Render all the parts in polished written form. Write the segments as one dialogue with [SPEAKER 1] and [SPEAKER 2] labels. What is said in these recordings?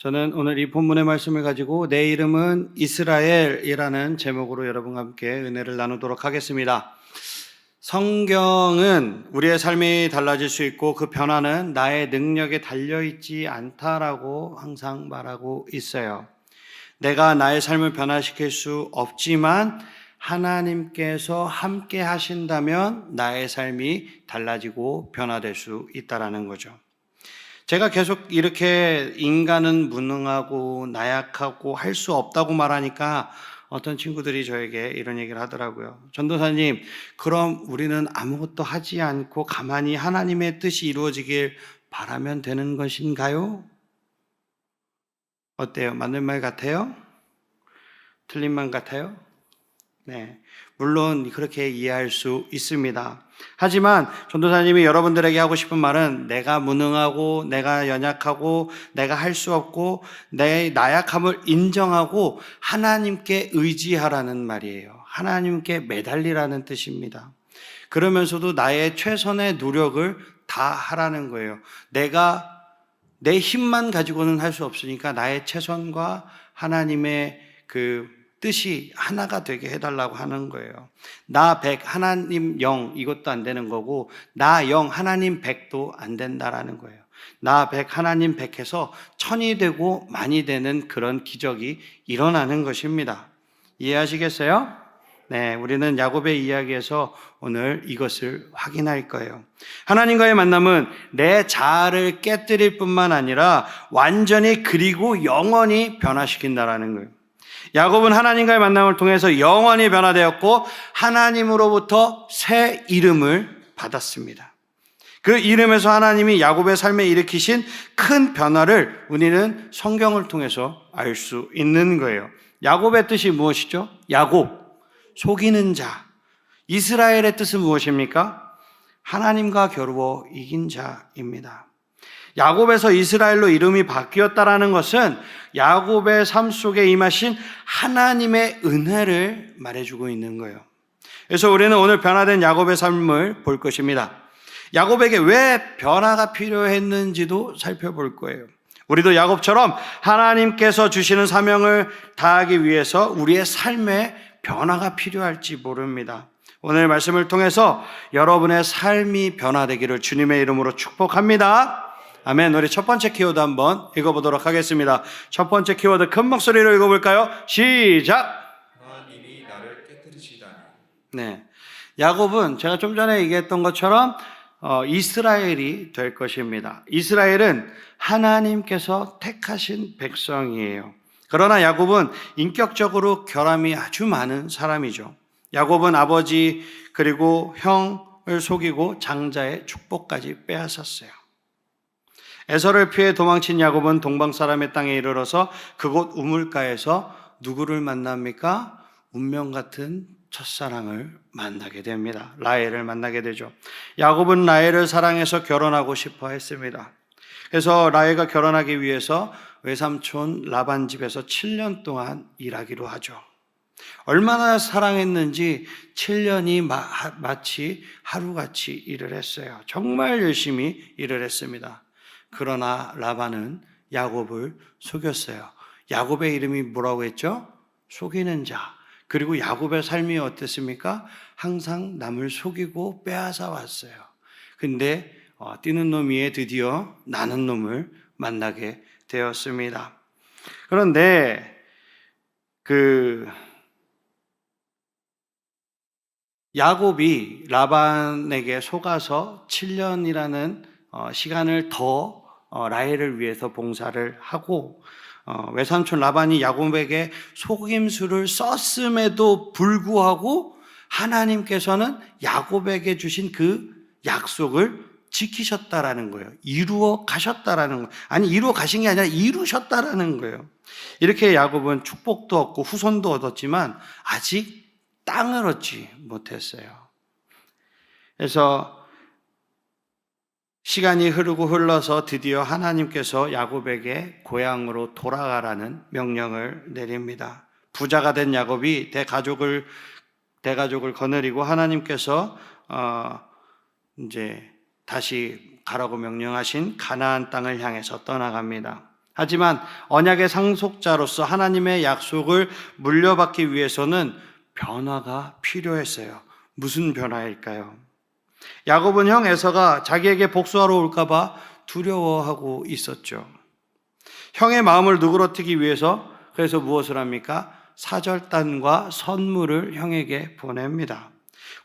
[SPEAKER 1] 저는 오늘 이 본문의 말씀을 가지고 내 이름은 이스라엘이라는 제목으로 여러분과 함께 은혜를 나누도록 하겠습니다. 성경은 우리의 삶이 달라질 수 있고 그 변화는 나의 능력에 달려있지 않다라고 항상 말하고 있어요. 내가 나의 삶을 변화시킬 수 없지만 하나님께서 함께 하신다면 나의 삶이 달라지고 변화될 수 있다라는 거죠. 제가 계속 이렇게 인간은 무능하고 나약하고 할 수 없다고 말하니까 어떤 친구들이 저에게 이런 얘기를 하더라고요. 전도사님, 그럼 우리는 아무것도 하지 않고 가만히 하나님의 뜻이 이루어지길 바라면 되는 것인가요? 어때요? 맞는 말 같아요? 틀린 말 같아요? 네, 물론 그렇게 이해할 수 있습니다. 하지만 전도사님이 여러분들에게 하고 싶은 말은 내가 무능하고 내가 연약하고 내가 할 수 없고 내 나약함을 인정하고 하나님께 의지하라는 말이에요. 하나님께 매달리라는 뜻입니다. 그러면서도 나의 최선의 노력을 다 하라는 거예요. 내가 내 힘만 가지고는 할 수 없으니까 나의 최선과 하나님의 그 뜻이 하나가 되게 해달라고 하는 거예요. 나 100, 하나님 0, 이것도 안 되는 거고 나 0, 하나님 100도 안 된다라는 거예요. 나 100, 하나님 100 해서 1000이 되고 만이 되는 그런 기적이 일어나는 것입니다. 이해하시겠어요? 네, 우리는 야곱의 이야기에서 오늘 이것을 확인할 거예요. 하나님과의 만남은 내 자아를 깨뜨릴 뿐만 아니라 완전히 그리고 영원히 변화시킨다라는 거예요. 야곱은 하나님과의 만남을 통해서 영원히 변화되었고 하나님으로부터 새 이름을 받았습니다. 그 이름에서 하나님이 야곱의 삶에 일으키신 큰 변화를 우리는 성경을 통해서 알 수 있는 거예요. 야곱의 뜻이 무엇이죠? 야곱, 속이는 자. 이스라엘의 뜻은 무엇입니까? 하나님과 겨루어 이긴 자입니다. 야곱에서 이스라엘로 이름이 바뀌었다라는 것은 야곱의 삶 속에 임하신 하나님의 은혜를 말해주고 있는 거예요. 그래서 우리는 오늘 변화된 야곱의 삶을 볼 것입니다. 야곱에게 왜 변화가 필요했는지도 살펴볼 거예요. 우리도 야곱처럼 하나님께서 주시는 사명을 다하기 위해서 우리의 삶에 변화가 필요할지 모릅니다. 오늘 말씀을 통해서 여러분의 삶이 변화되기를 주님의 이름으로 축복합니다. 아멘. 우리 첫 번째 키워드 한번 읽어보도록 하겠습니다. 첫 번째 키워드 큰 목소리로 읽어볼까요? 시작!
[SPEAKER 2] 하나님이 나를 깨뜨리시다니.
[SPEAKER 1] 네, 야곱은 제가 좀 전에 얘기했던 것처럼 이스라엘이 될 것입니다. 이스라엘은 하나님께서 택하신 백성이에요. 그러나 야곱은 인격적으로 결함이 아주 많은 사람이죠. 야곱은 아버지 그리고 형을 속이고 장자의 축복까지 빼앗았어요. 에서를 피해 도망친 야곱은 동방 사람의 땅에 이르러서 그곳 우물가에서 누구를 만납니까? 운명 같은 첫사랑을 만나게 됩니다. 라헬을 만나게 되죠. 야곱은 라헬을 사랑해서 결혼하고 싶어 했습니다. 그래서 라헬과 결혼하기 위해서 외삼촌 라반 집에서 7년 동안 일하기로 하죠. 얼마나 사랑했는지 7년이 마치 하루같이 일을 했어요. 정말 열심히 일을 했습니다. 그러나 라반은 야곱을 속였어요. 야곱의 이름이 뭐라고 했죠? 속이는 자. 그리고 야곱의 삶이 어땠습니까? 항상 남을 속이고 빼앗아 왔어요. 근데 뛰는 놈 위에 드디어 나는 놈을 만나게 되었습니다. 그런데 야곱이 라반에게 속아서 7년이라는 시간을 더 라헬을 위해서 봉사를 하고 외삼촌 라반이 야곱에게 속임수를 썼음에도 불구하고 하나님께서는 야곱에게 주신 그 약속을 지키셨다라는 거예요. 이루어 가셨다라는 거예요. 아니, 이루어 가신 게 아니라 이루셨다라는 거예요. 이렇게 야곱은 축복도 얻고 후손도 얻었지만 아직 땅을 얻지 못했어요. 그래서 시간이 흘러서 드디어 하나님께서 야곱에게 고향으로 돌아가라는 명령을 내립니다. 부자가 된 야곱이 대가족을 거느리고 하나님께서 이제 다시 가라고 명령하신 가나안 땅을 향해서 떠나갑니다. 하지만 언약의 상속자로서 하나님의 약속을 물려받기 위해서는 변화가 필요했어요. 무슨 변화일까요? 야곱은 형 에서가 자기에게 복수하러 올까봐 두려워하고 있었죠. 형의 마음을 누그러뜨리기 위해서 그래서 무엇을 합니까? 사절단과 선물을 형에게 보냅니다.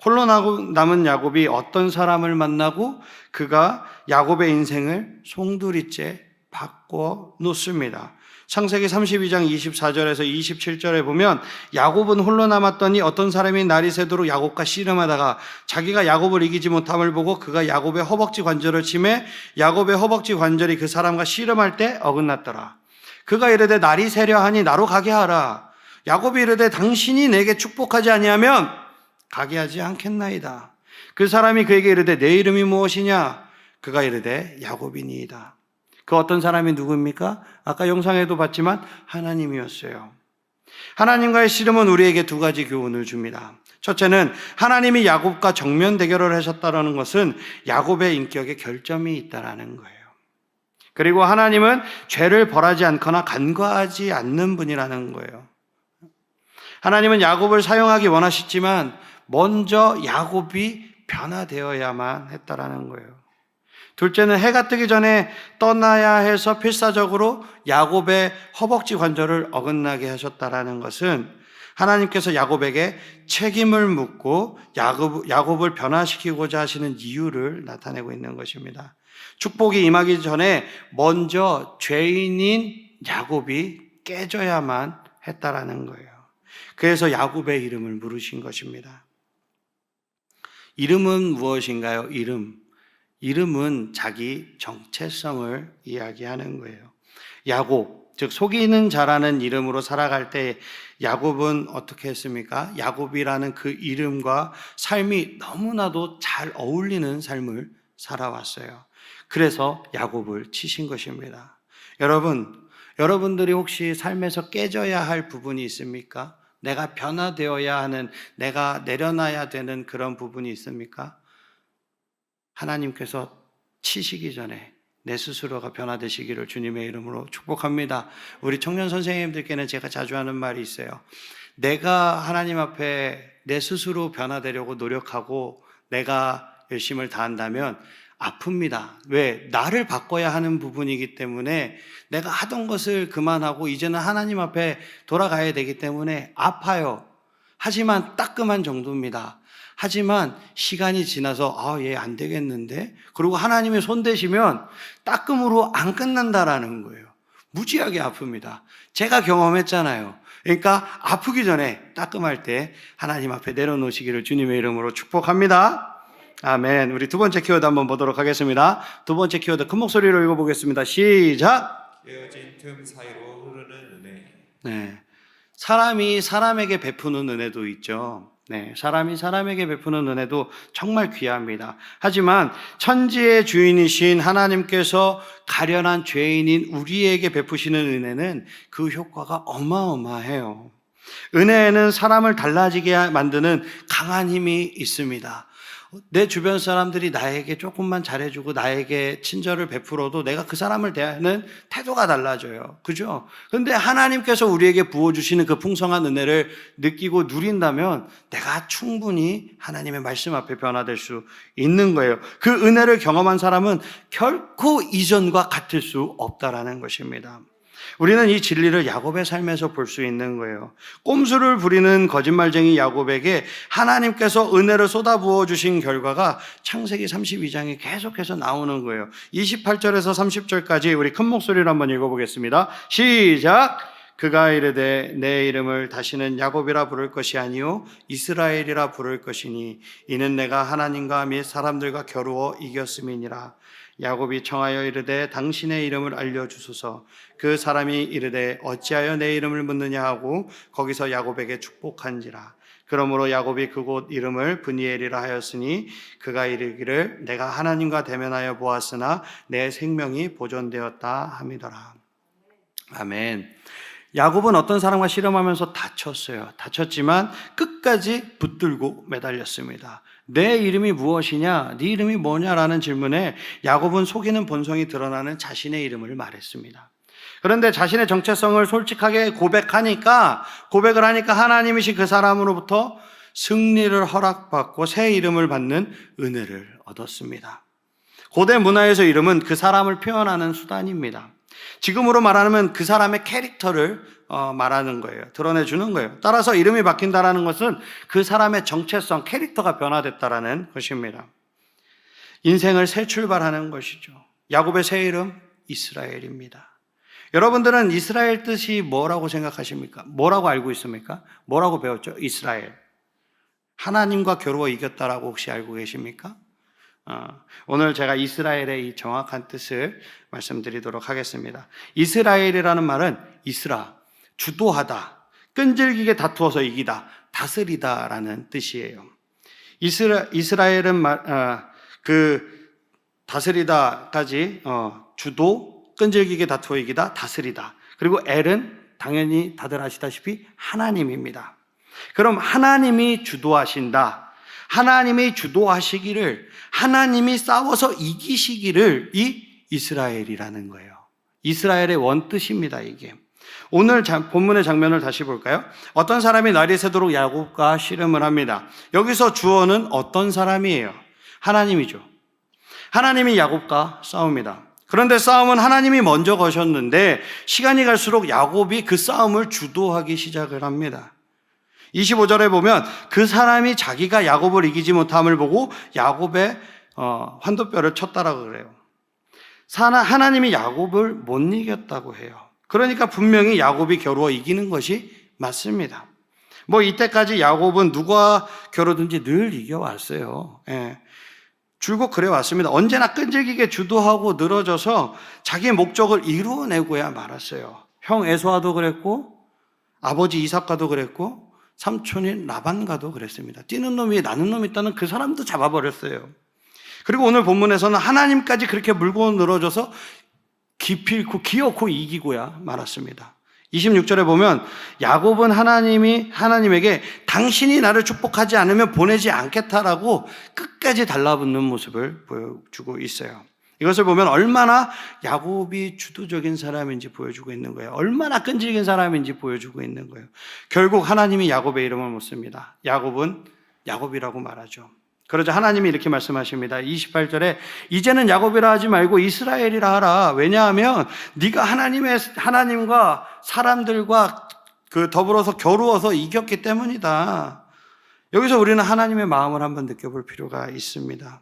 [SPEAKER 1] 홀로 남은 야곱이 어떤 사람을 만나고 그가 야곱의 인생을 송두리째 바꿔 놓습니다. 창세기 32장 24절에서 27절에 보면 야곱은 홀로 남았더니 어떤 사람이 날이 새도록 야곱과 씨름하다가 자기가 야곱을 이기지 못함을 보고 그가 야곱의 허벅지 관절을 치매 야곱의 허벅지 관절이 그 사람과 씨름할 때 어긋났더라. 그가 이르되 날이 새려 하니 나로 가게 하라. 야곱이 이르되 당신이 내게 축복하지 아니하면 가게 하지 않겠나이다. 그 사람이 그에게 이르되 내 이름이 무엇이냐? 그가 이르되 야곱이니이다. 그 어떤 사람이 누구입니까? 아까 영상에도 봤지만 하나님이었어요. 하나님과의 씨름은 우리에게 두 가지 교훈을 줍니다. 첫째는 하나님이 야곱과 정면 대결을 하셨다는 것은 야곱의 인격에 결점이 있다는 거예요. 그리고 하나님은 죄를 벌하지 않거나 간과하지 않는 분이라는 거예요. 하나님은 야곱을 사용하기 원하셨지만 먼저 야곱이 변화되어야만 했다라는 거예요. 둘째는 해가 뜨기 전에 떠나야 해서 필사적으로 야곱의 허벅지 관절을 어긋나게 하셨다라는 것은 하나님께서 야곱에게 책임을 묻고 야곱을 변화시키고자 하시는 이유를 나타내고 있는 것입니다. 축복이 임하기 전에 먼저 죄인인 야곱이 깨져야만 했다라는 거예요. 그래서 야곱의 이름을 물으신 것입니다. 이름은 무엇인가요? 이름은 자기 정체성을 이야기하는 거예요. 야곱, 즉 속이는 자라는 이름으로 살아갈 때 야곱은 어떻게 했습니까? 야곱이라는 그 이름과 삶이 너무나도 잘 어울리는 삶을 살아왔어요. 그래서 야곱을 치신 것입니다. 여러분들이 혹시 삶에서 깨져야 할 부분이 있습니까? 내가 변화되어야 하는, 내가 내려놔야 되는 그런 부분이 있습니까? 하나님께서 치시기 전에 내 스스로가 변화되시기를 주님의 이름으로 축복합니다. 우리 청년 선생님들께는 제가 자주 하는 말이 있어요. 내가 하나님 앞에 내 스스로 변화되려고 노력하고 내가 열심을 다한다면 아픕니다. 왜? 나를 바꿔야 하는 부분이기 때문에 내가 하던 것을 그만하고 이제는 하나님 앞에 돌아가야 되기 때문에 아파요. 하지만 따끔한 정도입니다. 하지만 시간이 지나서 얘 안 되겠는데? 그리고 하나님의 손 대시면 따끔으로 안 끝난다라는 거예요. 무지하게 아픕니다. 제가 경험했잖아요. 그러니까 아프기 전에 따끔할 때 하나님 앞에 내려놓으시기를 주님의 이름으로 축복합니다. 아멘. 우리 두 번째 키워드 한번 보도록 하겠습니다. 두 번째 키워드 큰 목소리로 읽어보겠습니다. 시작!
[SPEAKER 2] 깨어진 틈 사이로 흐르는 은혜.
[SPEAKER 1] 네. 사람이 사람에게 베푸는 은혜도 있죠. 네, 사람이 사람에게 베푸는 은혜도 정말 귀합니다. 하지만 천지의 주인이신 하나님께서 가련한 죄인인 우리에게 베푸시는 은혜는 그 효과가 어마어마해요. 은혜에는 사람을 달라지게 만드는 강한 힘이 있습니다. 내 주변 사람들이 나에게 조금만 잘해주고 나에게 친절을 베풀어도 내가 그 사람을 대하는 태도가 달라져요. 그죠? 그런데 하나님께서 우리에게 부어주시는 그 풍성한 은혜를 느끼고 누린다면 내가 충분히 하나님의 말씀 앞에 변화될 수 있는 거예요. 그 은혜를 경험한 사람은 결코 이전과 같을 수 없다라는 것입니다. 우리는 이 진리를 야곱의 삶에서 볼 수 있는 거예요. 꼼수를 부리는 거짓말쟁이 야곱에게 하나님께서 은혜를 쏟아부어 주신 결과가 창세기 32장에 계속해서 나오는 거예요. 28절에서 30절까지 우리 큰 목소리로 한번 읽어보겠습니다. 시작! 그가 이르되 내 이름을 다시는 야곱이라 부를 것이 아니요 이스라엘이라 부를 것이니 이는 내가 하나님과 및 사람들과 겨루어 이겼음이니라. 야곱이 청하여 이르되 당신의 이름을 알려주소서. 그 사람이 이르되 어찌하여 내 이름을 묻느냐 하고 거기서 야곱에게 축복한지라. 그러므로 야곱이 그곳 이름을 브니엘이라 하였으니 그가 이르기를 내가 하나님과 대면하여 보았으나 내 생명이 보존되었다 함이더라. 아멘. 야곱은 어떤 사람과 씨름하면서 다쳤어요. 다쳤지만 끝까지 붙들고 매달렸습니다. 내 이름이 무엇이냐? 네 이름이 뭐냐라는 질문에 야곱은 속이는 본성이 드러나는 자신의 이름을 말했습니다. 그런데 자신의 정체성을 솔직하게 고백을 하니까 하나님이신 그 사람으로부터 승리를 허락받고 새 이름을 받는 은혜를 얻었습니다. 고대 문화에서 이름은 그 사람을 표현하는 수단입니다. 지금으로 말하면 그 사람의 캐릭터를 말하는 거예요. 드러내주는 거예요. 따라서 이름이 바뀐다는 것은 그 사람의 정체성, 캐릭터가 변화됐다는 것입니다. 인생을 새 출발하는 것이죠. 야곱의 새 이름 이스라엘입니다. 여러분들은 이스라엘 뜻이 뭐라고 생각하십니까? 뭐라고 알고 있습니까? 뭐라고 배웠죠? 이스라엘. 하나님과 겨루어 이겼다라고 혹시 알고 계십니까? 오늘 제가 이스라엘의 이 정확한 뜻을 말씀드리도록 하겠습니다. 이스라엘이라는 말은 이스라, 주도하다, 끈질기게 다투어서 이기다, 다스리다라는 뜻이에요. 이스라엘은 그 다스리다까지 주도, 끈질기게 다투어 이기다, 다스리다. 그리고 엘은 당연히 다들 아시다시피 하나님입니다. 그럼 하나님이 주도하신다. 하나님이 주도하시기를, 하나님이 싸워서 이기시기를 이 이스라엘이라는 거예요. 이스라엘의 원뜻입니다, 이게. 오늘 본문의 장면을 다시 볼까요? 어떤 사람이 날이 새도록 야곱과 씨름을 합니다. 여기서 주어는 어떤 사람이에요? 하나님이죠. 하나님이 야곱과 싸웁니다. 그런데 싸움은 하나님이 먼저 거셨는데 시간이 갈수록 야곱이 그 싸움을 주도하기 시작을 합니다. 25절에 보면 그 사람이 자기가 야곱을 이기지 못함을 보고 야곱의 환도뼈를 쳤다라고 그래요. 하나님이 야곱을 못 이겼다고 해요. 그러니까 분명히 야곱이 겨루어 이기는 것이 맞습니다. 이때까지 야곱은 누가 겨루든지 늘 이겨왔어요. 예. 줄곧 그래왔습니다. 언제나 끈질기게 주도하고 늘어져서 자기의 목적을 이루어내고야 말았어요. 형 에서와도 그랬고 아버지 이삭과도 그랬고 삼촌인 라반과도 그랬습니다. 뛰는 놈이 나는 놈이 있다는 그 사람도 잡아버렸어요. 그리고 오늘 본문에서는 하나님까지 그렇게 물고 늘어져서 기필코 기어코 이기고야 말았습니다. 26절에 보면 야곱은 하나님에게 당신이 나를 축복하지 않으면 보내지 않겠다라고 끝까지 달라붙는 모습을 보여주고 있어요. 이것을 보면 얼마나 야곱이 주도적인 사람인지 보여주고 있는 거예요. 얼마나 끈질긴 사람인지 보여주고 있는 거예요. 결국 하나님이 야곱의 이름을 못 씁니다. 야곱은 야곱이라고 말하죠. 그러자 하나님이 이렇게 말씀하십니다. 28절에 이제는 야곱이라 하지 말고 이스라엘이라 하라. 왜냐하면 네가 하나님과 사람들과 더불어서 겨루어서 이겼기 때문이다. 여기서 우리는 하나님의 마음을 한번 느껴볼 필요가 있습니다.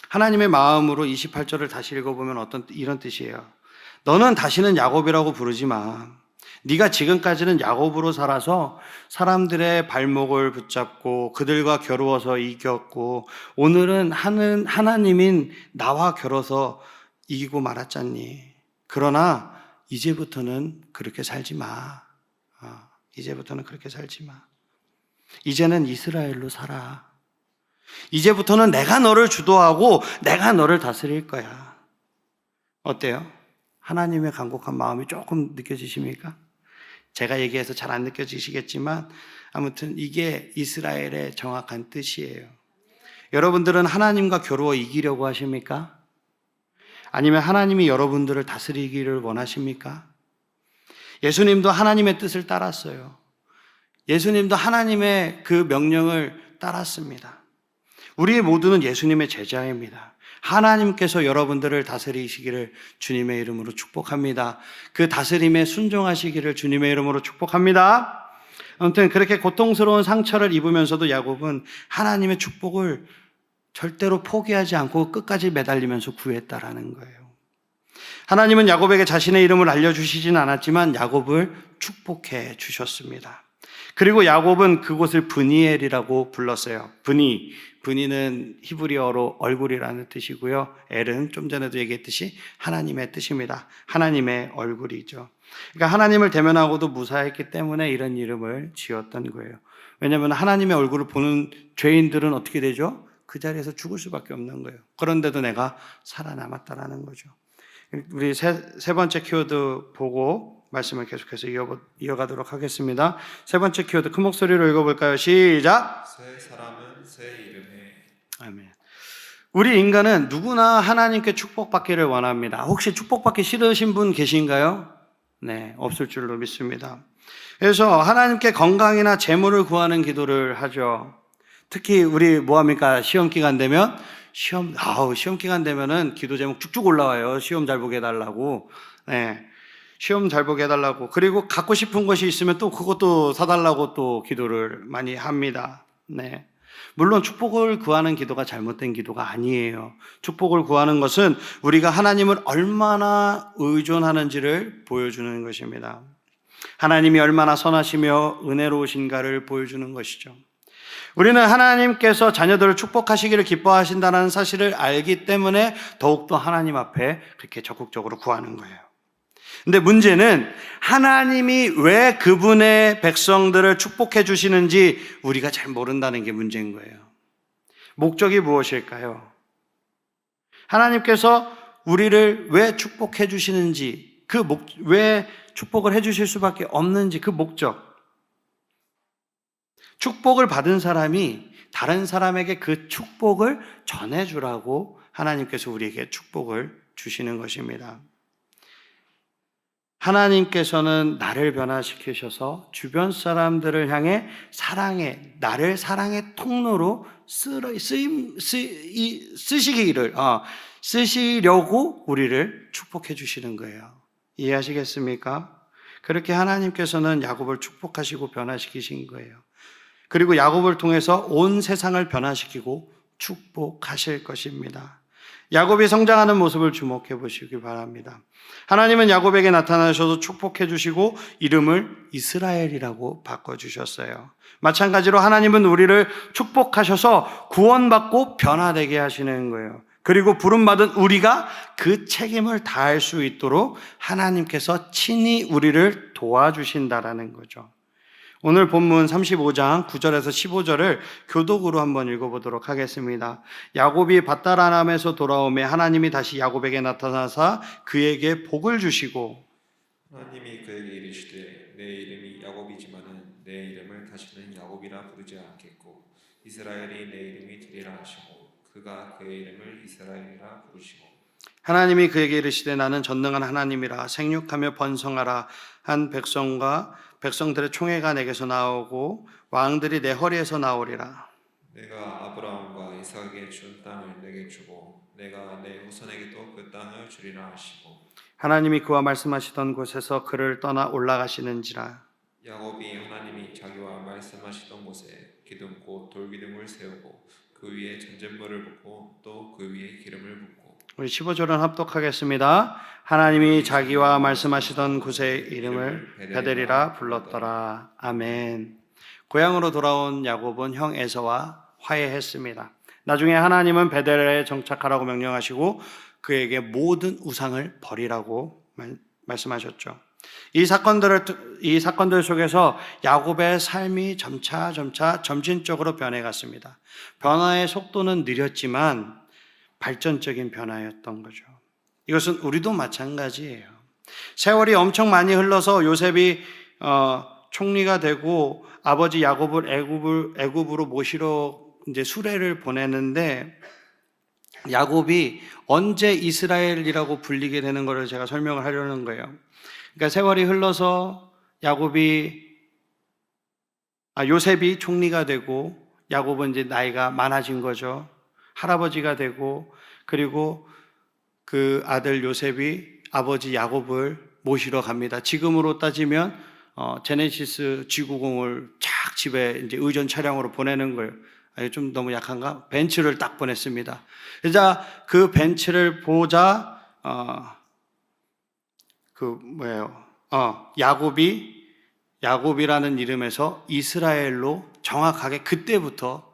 [SPEAKER 1] 하나님의 마음으로 28절을 다시 읽어보면 이런 뜻이에요. 너는 다시는 야곱이라고 부르지 마. 네가 지금까지는 야곱으로 살아서 사람들의 발목을 붙잡고 그들과 겨루어서 이겼고 오늘은 하나님인 나와 겨뤄서 이기고 말았잖니. 그러나 이제부터는 그렇게 살지 마. 이제부터는 그렇게 살지 마. 이제는 이스라엘로 살아. 이제부터는 내가 너를 주도하고 내가 너를 다스릴 거야. 어때요? 하나님의 간곡한 마음이 조금 느껴지십니까? 제가 얘기해서 잘 안 느껴지시겠지만 아무튼 이게 이스라엘의 정확한 뜻이에요. 여러분들은 하나님과 겨루어 이기려고 하십니까? 아니면 하나님이 여러분들을 다스리기를 원하십니까? 예수님도 하나님의 뜻을 따랐어요. 예수님도 하나님의 그 명령을 따랐습니다. 우리 모두는 예수님의 제자입니다. 하나님께서 여러분들을 다스리시기를 주님의 이름으로 축복합니다. 그 다스림에 순종하시기를 주님의 이름으로 축복합니다. 아무튼 그렇게 고통스러운 상처를 입으면서도 야곱은 하나님의 축복을 절대로 포기하지 않고 끝까지 매달리면서 구했다라는 거예요. 하나님은 야곱에게 자신의 이름을 알려주시진 않았지만 야곱을 축복해 주셨습니다. 그리고 야곱은 그곳을 브니엘이라고 불렀어요. 브니는 히브리어로 얼굴이라는 뜻이고요. 엘은 좀 전에도 얘기했듯이 하나님의 뜻입니다. 하나님의 얼굴이죠. 그러니까 하나님을 대면하고도 무사했기 때문에 이런 이름을 지었던 거예요. 왜냐하면 하나님의 얼굴을 보는 죄인들은 어떻게 되죠? 그 자리에서 죽을 수밖에 없는 거예요. 그런데도 내가 살아남았다라는 거죠. 우리 세 번째 키워드 보고 말씀을 계속해서 이어가도록 하겠습니다. 세 번째 키워드 큰 목소리로 읽어볼까요? 시작!
[SPEAKER 2] 새 사람은 새 이름에.
[SPEAKER 1] 아멘. 우리 인간은 누구나 하나님께 축복받기를 원합니다. 혹시 축복받기 싫으신 분 계신가요? 네, 없을 줄로 믿습니다. 그래서 하나님께 건강이나 재물을 구하는 기도를 하죠. 특히 우리 뭐합니까? 시험 기간 되면 시험 기간 되면은 기도 제목 쭉쭉 올라와요. 시험 잘 보게 해달라고. 네. 시험 잘 보게 해달라고. 그리고 갖고 싶은 것이 있으면 또 그것도 사달라고 또 기도를 많이 합니다. 네. 물론 축복을 구하는 기도가 잘못된 기도가 아니에요. 축복을 구하는 것은 우리가 하나님을 얼마나 의존하는지를 보여주는 것입니다. 하나님이 얼마나 선하시며 은혜로우신가를 보여주는 것이죠. 우리는 하나님께서 자녀들을 축복하시기를 기뻐하신다는 사실을 알기 때문에 더욱더 하나님 앞에 그렇게 적극적으로 구하는 거예요. 근데 문제는 하나님이 왜 그분의 백성들을 축복해 주시는지 우리가 잘 모른다는 게 문제인 거예요. 목적이 무엇일까요? 하나님께서 우리를 왜 축복해 주시는지, 왜 축복을 해 주실 수밖에 없는지 그 목적. 축복을 받은 사람이 다른 사람에게 그 축복을 전해주라고 하나님께서 우리에게 축복을 주시는 것입니다. 하나님께서는 나를 변화시키셔서 주변 사람들을 향해 나를 사랑의 통로로 쓰시려고 우리를 축복해 주시는 거예요. 이해하시겠습니까? 그렇게 하나님께서는 야곱을 축복하시고 변화시키신 거예요. 그리고 야곱을 통해서 온 세상을 변화시키고 축복하실 것입니다. 야곱이 성장하는 모습을 주목해 보시기 바랍니다. 하나님은 야곱에게 나타나셔서 축복해 주시고 이름을 이스라엘이라고 바꿔주셨어요. 마찬가지로 하나님은 우리를 축복하셔서 구원받고 변화되게 하시는 거예요. 그리고 부름받은 우리가 그 책임을 다할 수 있도록 하나님께서 친히 우리를 도와주신다라는 거죠. 오늘 본문 35장 9절에서 15절을 교독으로 한번 읽어보도록 하겠습니다. 야곱이 밧다라람에서 돌아오매 하나님이 다시 야곱에게 나타나사 그에게 복을 주시고
[SPEAKER 2] 하나님이 그에게 이르시되 내 이름이 야곱이지만은 내 이름을 다시는 야곱이라 부르지 않겠고 이스라엘이 내 이름이 되리라 하시고 그가 그의 이름을 이스라엘이라 부르시고
[SPEAKER 1] 하나님이 그에게 이르시되 나는 전능한 하나님이라 생육하며 번성하라 한 백성들의 총회가 내게서 나오고 왕들이 내 허리에서 나오리라.
[SPEAKER 2] 내가 아브라함과 이삭에게 준 땅을 내게 주고 내가 내 후손에게도 그 땅을 주리라 하시고
[SPEAKER 1] 하나님이 그와 말씀하시던 곳에서 그를 떠나 올라가시는지라.
[SPEAKER 2] 야곱이 하나님이 자기와 말씀하시던 곳에 기둥 곧 돌기둥을 세우고 그 위에 전젠물을 붓고 또 그 위에 기름을 붓고
[SPEAKER 1] 우리 15절은 합독하겠습니다. 하나님이 자기와 말씀하시던 곳의 이름을 베델이라 불렀더라. 아멘. 고향으로 돌아온 야곱은 형 에서와 화해했습니다. 나중에 하나님은 베델에 정착하라고 명령하시고 그에게 모든 우상을 버리라고 말씀하셨죠. 이 사건들 속에서 야곱의 삶이 점차 점진적으로 변해갔습니다. 변화의 속도는 느렸지만 발전적인 변화였던 거죠. 이것은 우리도 마찬가지예요. 세월이 엄청 많이 흘러서 요셉이 총리가 되고 아버지 야곱을 애굽으로 모시러 이제 수레를 보내는데 야곱이 언제 이스라엘이라고 불리게 되는 것을 제가 설명을 하려는 거예요. 그러니까 세월이 흘러서 요셉이 총리가 되고 야곱은 이제 나이가 많아진 거죠. 할아버지가 되고 그리고 그 아들 요셉이 아버지 야곱을 모시러 갑니다. 지금으로 따지면 제네시스 G90을 쫙 집에 이제 의전 차량으로 보내는 거예요. 좀 너무 약한가? 벤츠를 딱 보냈습니다. 그래서 그 벤츠를 보자 야곱이라는 이름에서 이스라엘로 정확하게 그때부터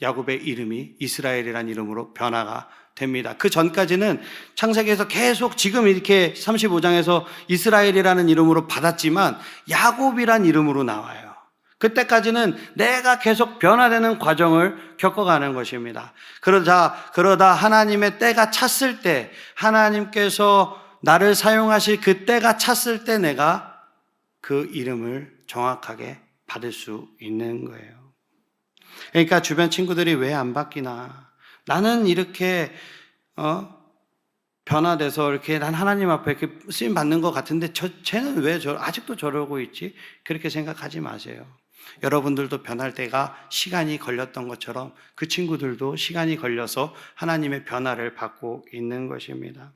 [SPEAKER 1] 야곱의 이름이 이스라엘이라는 이름으로 변화가 됩니다. 그 전까지는 창세기에서 계속 지금 이렇게 35장에서 이스라엘이라는 이름으로 받았지만 야곱이라는 이름으로 나와요. 그때까지는 내가 계속 변화되는 과정을 겪어가는 것입니다. 그러다 하나님의 때가 찼을 때, 하나님께서 나를 사용하실 그 때가 찼을 때 내가 그 이름을 정확하게 받을 수 있는 거예요. 그러니까 주변 친구들이 왜 안 바뀌나? 나는 이렇게 변화돼서 이렇게 난 하나님 앞에 이렇게 쓰임 받는 것 같은데 쟤는 왜 아직도 저러고 있지? 그렇게 생각하지 마세요. 여러분들도 변할 때가 시간이 걸렸던 것처럼 그 친구들도 시간이 걸려서 하나님의 변화를 받고 있는 것입니다.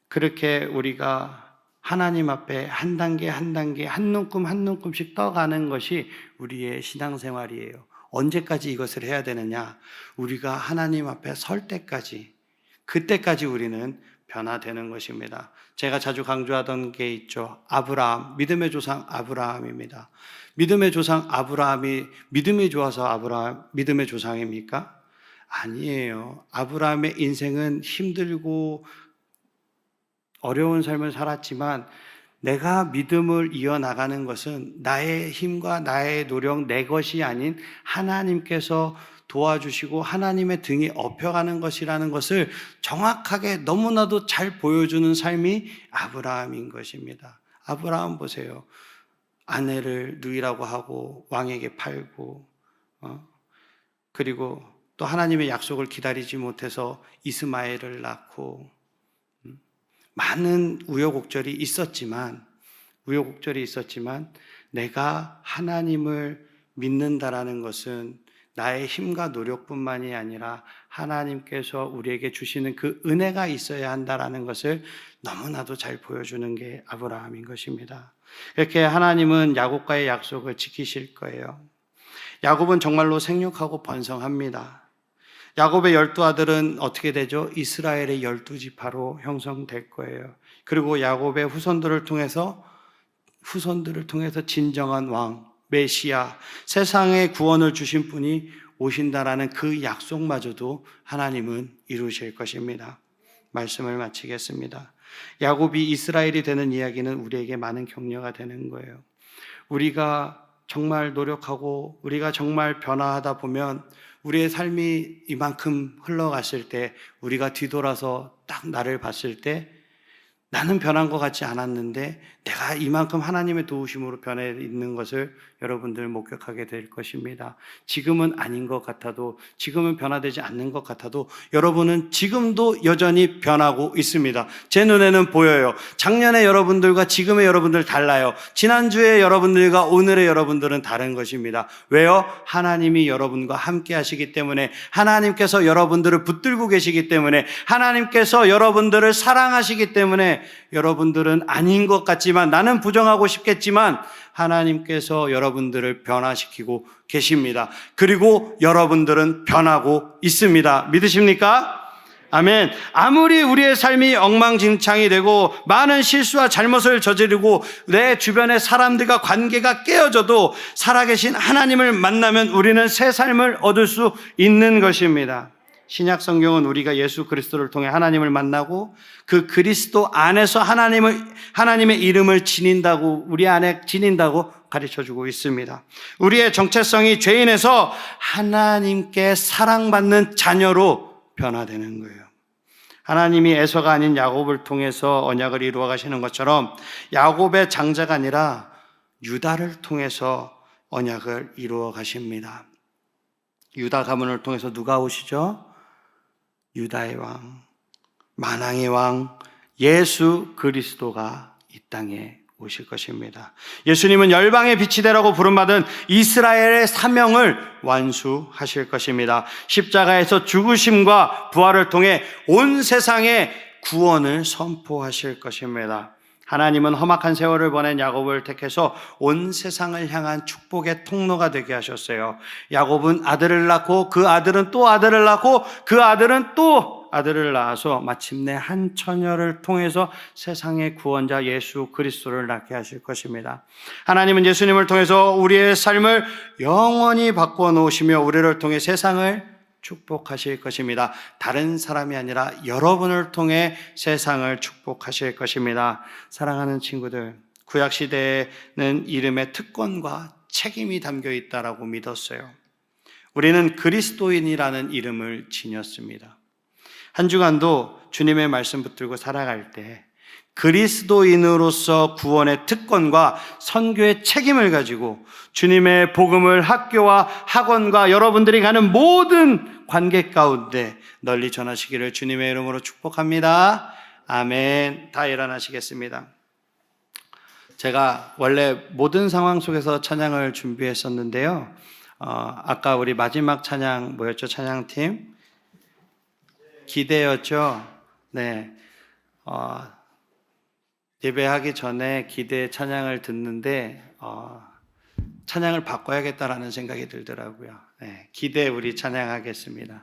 [SPEAKER 1] 그렇게 우리가 하나님 앞에 한 단계 한 단계 한 눈금 한 눈금씩 떠가는 것이 우리의 신앙생활이에요. 언제까지 이것을 해야 되느냐? 우리가 하나님 앞에 설 때까지, 그때까지 우리는 변화되는 것입니다. 제가 자주 강조하던 게 있죠. 아브라함, 믿음의 조상 아브라함입니다. 믿음의 조상 아브라함이 믿음이 좋아서 믿음의 조상입니까? 아니에요. 아브라함의 인생은 힘들고 어려운 삶을 살았지만 내가 믿음을 이어나가는 것은 나의 힘과 나의 노력, 내 것이 아닌 하나님께서 도와주시고 하나님의 등에 업혀가는 것이라는 것을 정확하게 너무나도 잘 보여주는 삶이 아브라함인 것입니다. 아브라함 보세요. 아내를 누이라고 하고 왕에게 팔고 그리고 또 하나님의 약속을 기다리지 못해서 이스마엘을 낳고 많은 우여곡절이 있었지만 내가 하나님을 믿는다라는 것은 나의 힘과 노력뿐만이 아니라 하나님께서 우리에게 주시는 그 은혜가 있어야 한다라는 것을 너무나도 잘 보여주는 게 아브라함인 것입니다. 이렇게 하나님은 야곱과의 약속을 지키실 거예요. 야곱은 정말로 생육하고 번성합니다. 야곱의 12아들은 어떻게 되죠? 이스라엘의 12지파로 형성될 거예요. 그리고 야곱의 후손들을 통해서 진정한 왕, 메시아, 세상에 구원을 주신 분이 오신다라는 그 약속마저도 하나님은 이루실 것입니다. 말씀을 마치겠습니다. 야곱이 이스라엘이 되는 이야기는 우리에게 많은 격려가 되는 거예요. 우리가 정말 노력하고 우리가 정말 변화하다 보면 우리의 삶이 이만큼 흘러갔을 때 우리가 뒤돌아서 딱 나를 봤을 때 나는 변한 것 같지 않았는데 내가 이만큼 하나님의 도우심으로 변해 있는 것을 여러분들 목격하게 될 것입니다. 지금은 아닌 것 같아도, 지금은 변화되지 않는 것 같아도 여러분은 지금도 여전히 변하고 있습니다. 제 눈에는 보여요. 작년에 여러분들과 지금의 여러분들 달라요. 지난주에 여러분들과 오늘의 여러분들은 다른 것입니다. 왜요? 하나님이 여러분과 함께 하시기 때문에, 하나님께서 여러분들을 붙들고 계시기 때문에, 하나님께서 여러분들을 사랑하시기 때문에 여러분들은 아닌 것 같지만, 나는 부정하고 싶겠지만 하나님께서 여러분들을 변화시키고 계십니다. 그리고 여러분들은 변하고 있습니다. 믿으십니까? 아멘. 아무리 우리의 삶이 엉망진창이 되고 많은 실수와 잘못을 저지르고 내 주변의 사람들과 관계가 깨어져도 살아계신 하나님을 만나면 우리는 새 삶을 얻을 수 있는 것입니다. 신약 성경은 우리가 예수 그리스도를 통해 하나님을 만나고 그 그리스도 안에서 하나님의 이름을 지닌다고, 우리 안에 지닌다고 가르쳐주고 있습니다. 우리의 정체성이 죄인에서 하나님께 사랑받는 자녀로 변화되는 거예요. 하나님이 에서가 아닌 야곱을 통해서 언약을 이루어 가시는 것처럼 야곱의 장자가 아니라 유다를 통해서 언약을 이루어 가십니다. 유다 가문을 통해서 누가 오시죠? 유다의 왕, 만왕의 왕 예수 그리스도가 이 땅에 오실 것입니다. 예수님은 열방의 빛이 되라고 부름받은 이스라엘의 사명을 완수하실 것입니다. 십자가에서 죽으심과 부활을 통해 온 세상에 구원을 선포하실 것입니다. 하나님은 험악한 세월을 보낸 야곱을 택해서 온 세상을 향한 축복의 통로가 되게 하셨어요. 야곱은 아들을 낳고 그 아들은 또 아들을 낳고 그 아들은 또 아들을 낳아서 마침내 한 처녀를 통해서 세상의 구원자 예수 그리스도를 낳게 하실 것입니다. 하나님은 예수님을 통해서 우리의 삶을 영원히 바꾸어 놓으시며 우리를 통해 세상을 축복하실 것입니다. 다른 사람이 아니라 여러분을 통해 세상을 축복하실 것입니다. 사랑하는 친구들, 구약시대에는 이름에 특권과 책임이 담겨 있다라고 믿었어요. 우리는 그리스도인이라는 이름을 지녔습니다. 한 주간도 주님의 말씀 붙들고 살아갈 때 그리스도인으로서 구원의 특권과 선교의 책임을 가지고 주님의 복음을 학교와 학원과 여러분들이 가는 모든 관계 가운데 널리 전하시기를 주님의 이름으로 축복합니다. 아멘. 다 일어나시겠습니다. 제가 원래 모든 상황 속에서 찬양을 준비했었는데요. 아까 우리 마지막 찬양 뭐였죠? 찬양팀? 기대였죠? 네. 예배하기 전에 기대 찬양을 듣는데 찬양을 바꿔야겠다라는 생각이 들더라고요. 네, 기대 우리 찬양하겠습니다.